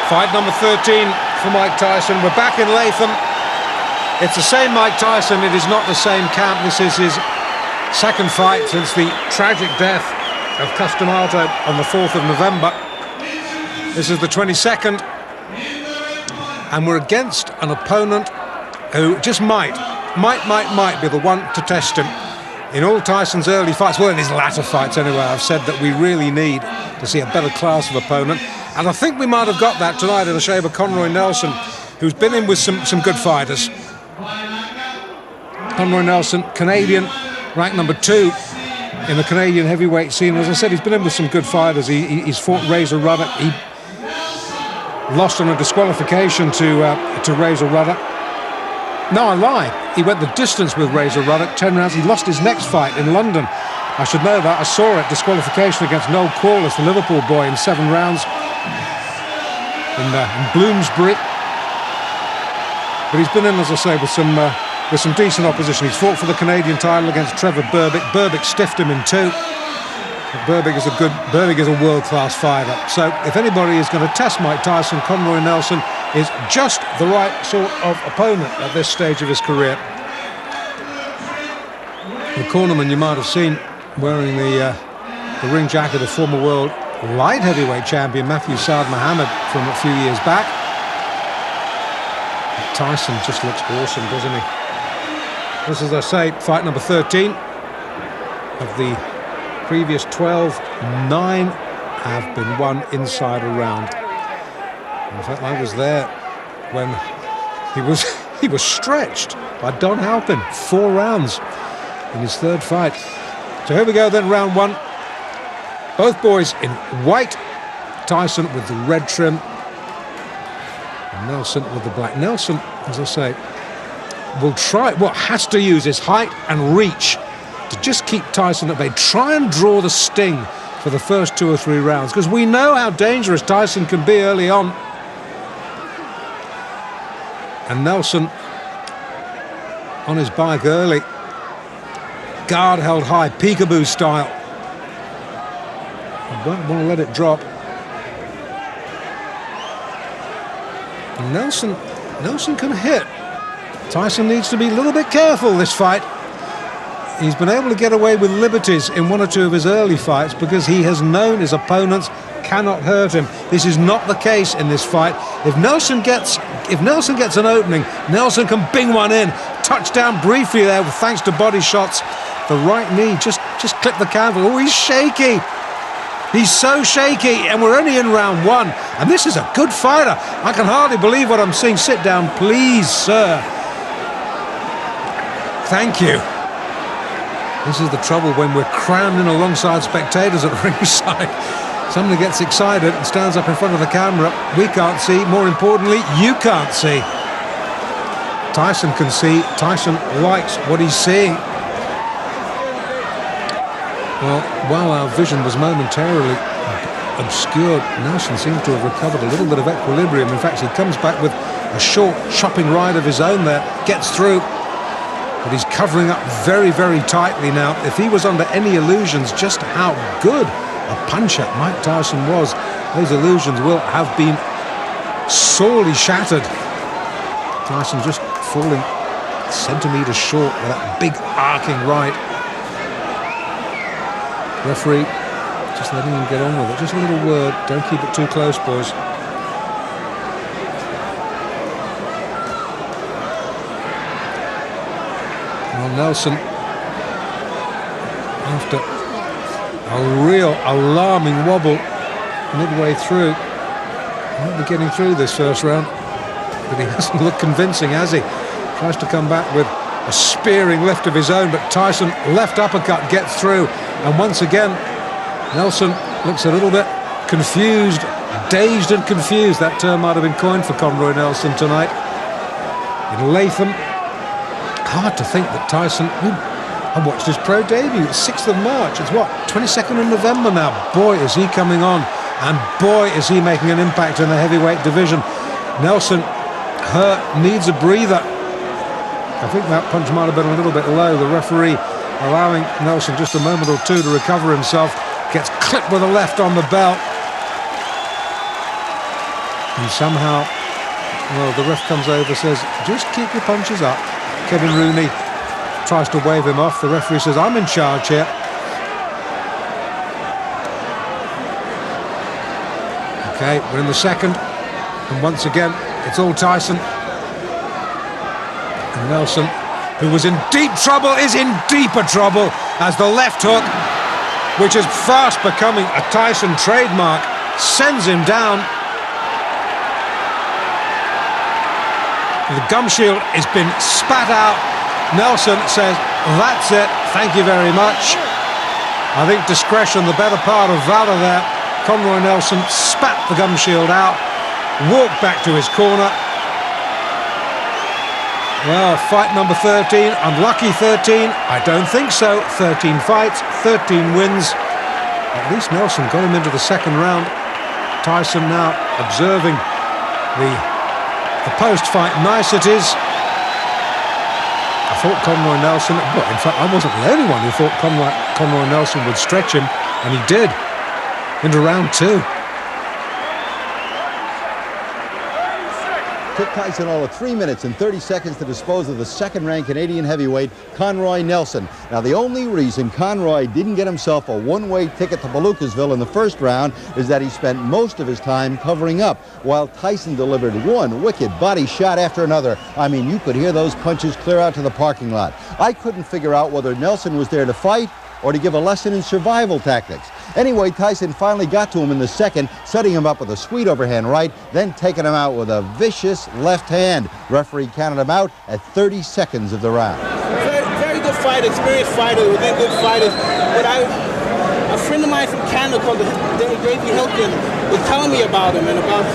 Fight number 13 for Mike Tyson. We're back in Latham. It's the same Mike Tyson. It is not the same camp. This is his second fight since the tragic death of Customato on the 4th of November. This is the 22nd. And we're against an opponent who just might be the one to test him. In all Tyson's early fights, well, in his latter fights anyway, I've said that we really need to see a better class of opponent. And I think we might have got that tonight in the shape of Conroy Nelson, who's been in with some good fighters. Conroy Nelson, Canadian, ranked number 2 in the Canadian heavyweight scene. As I said, he's been in with some good fighters. He's fought Razor Ruddock. He lost on a disqualification to Razor Ruddock. No, I lie. He went the distance with Razor Ruddock, 10 rounds. He lost his next fight in London. I should know that. I saw it, disqualification against Noel Corliss, the Liverpool boy, in 7 rounds in Bloomsbury. But he's been in, as I say, with some decent opposition. He's fought for the Canadian title against Trevor Berbick. Berbick stiffed him in 2. Berbick is a world-class fighter. So if anybody is going to test Mike Tyson, Conroy Nelson is just the right sort of opponent at this stage of his career. The cornerman you might have seen wearing the ring jacket of former world light heavyweight champion Matthew Saad Mohammed from a few years back. Tyson just looks awesome, doesn't he? This, as I say, fight number 13 of the previous 12. 9 have been won inside a round. In fact, I was there when he was stretched by Don Halpin, 4 rounds in his 3rd fight. So here we go then, round 1. Both boys in white. Tyson with the red trim, and Nelson with the black. Nelson, as I say, has to use his height and reach to just keep Tyson at bay. Try and draw the sting for the first 2 or 3 rounds, because we know how dangerous Tyson can be early on. And Nelson on his bike early, guard held high, peekaboo style. I don't want to let it drop. And Nelson can hit. Tyson needs to be a little bit careful this fight. He's been able to get away with liberties in 1 or 2 of his early fights because he has known his opponents cannot hurt him. This is not the case in this fight. If Nelson gets an opening, Nelson can bing one in. Touchdown briefly there, thanks to body shots. The right knee just clipped the canvas. Oh, he's shaky. He's so shaky, and we're only in round 1. And this is a good fighter. I can hardly believe what I'm seeing. Sit down, please, sir. Thank you. This is the trouble when we're crammed in alongside spectators at ringside. Somebody gets excited and stands up in front of the camera. We can't see. More importantly, you can't see. Tyson can see. Tyson likes what he's seeing. Well, while our vision was momentarily obscured, Nelson seems to have recovered a little bit of equilibrium. In fact, he comes back with a short chopping right of his own there, gets through, but he's covering up very, very tightly now. If he was under any illusions just how good a puncher Mike Tyson was, those illusions will have been sorely shattered. Tyson just falling centimetres short with that big arcing right. Referee just letting him get on with it. Just a little word. Don't keep it too close, boys. Well, Nelson, after a real alarming wobble midway through, might be getting through this first round, but he hasn't looked convincing, has he? Tries to come back with a spearing left of his own, but Tyson left uppercut gets through, and once again Nelson looks a little bit confused, dazed and confused. That term might have been coined for Conroy Nelson tonight in Latham. Hard to think that Tyson, I watched his pro debut, it's 6th of March, it's what, 22nd of November now. Boy, is he coming on, and boy, is he making an impact in the heavyweight division. Nelson hurt, needs a breather. I think that punch might have been a little bit low. The referee allowing Nelson just a moment or 2 to recover himself. Gets clipped with a left on the belt. And somehow, well, the ref comes over, says, just keep your punches up. Kevin Rooney tries to wave him off. The referee says, I'm in charge here. Okay, we're in the second. And once again, it's all Tyson. And Nelson, who was in deep trouble, is in deeper trouble as the left hook, which is fast becoming a Tyson trademark, sends him down. The gum shield has been spat out. Nelson says, that's it, thank you very much. I think discretion, the better part of valor there. Conroy Nelson spat the gum shield out, walked back to his corner. Well, fight number 13, unlucky 13, I don't think so. 13 fights, 13 wins. At least Nelson got him into the second round. Tyson now observing the post-fight niceties. I thought Conroy Nelson, well, in fact, I wasn't the only one who thought Conroy Nelson would stretch him, and he did, into round 2. Took Tyson all of 3 minutes and 30 seconds to dispose of the second-ranked Canadian heavyweight, Conroy Nelson. Now, the only reason Conroy didn't get himself a one-way ticket to Balucasville in the first round is that he spent most of his time covering up, while Tyson delivered one wicked body shot after another. I mean, you could hear those punches clear out to the parking lot. I couldn't figure out whether Nelson was there to fight or to give a lesson in survival tactics. Anyway, Tyson finally got to him in the second, setting him up with a sweet overhand right, then taking him out with a vicious left hand. Referee counted him out at 30 seconds of the round. Very good fighter, experienced fighter, within good fighters. But a friend of mine from Canada called Davey Hilton was telling me about him and about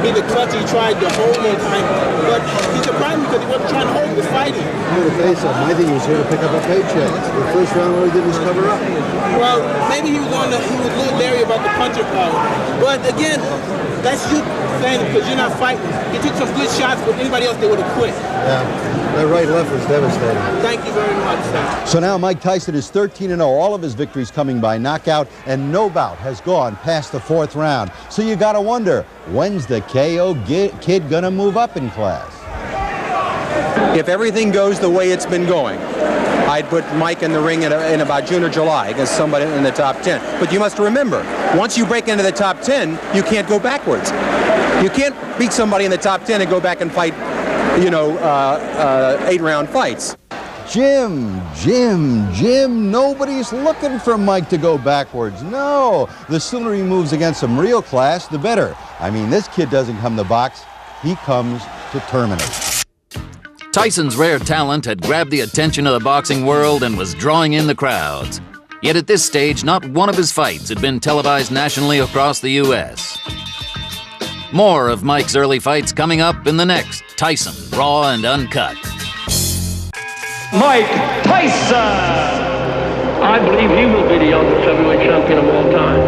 the clutch he tried the whole time. But he surprised me because he wasn't trying to hold, he was fighting. I'm going to tell you something. I think he was here to pick up a paycheck. The first round, all he did was cover up. Well, maybe he was a little leery about the punching power. But again, that's you saying it because you're not fighting. He took some good shots, but anybody else, they would have quit. Yeah, that right left was devastating. Thank you very much, sir. So now Mike Tyson is 13-0, all of his victories coming by knockout, and no bout has gone past the 4th round. So you got to wonder, when's the KO kid gonna move up in class? If everything goes the way it's been going, I'd put Mike in the ring in about June or July against somebody in the top 10. But you must remember, once you break into the top 10, you can't go backwards. You can't beat somebody in the top 10 and go back and fight, 8-round fights. Jim, nobody's looking for Mike to go backwards. No, the sooner he moves against some real class, the better. I mean, this kid doesn't come to box, he comes to terminate. Tyson's rare talent had grabbed the attention of the boxing world and was drawing in the crowds. Yet at this stage, not one of his fights had been televised nationally across the U.S. More of Mike's early fights coming up in the next Tyson Raw and Uncut. Mike Tyson! I believe he will be the youngest heavyweight champion of all time.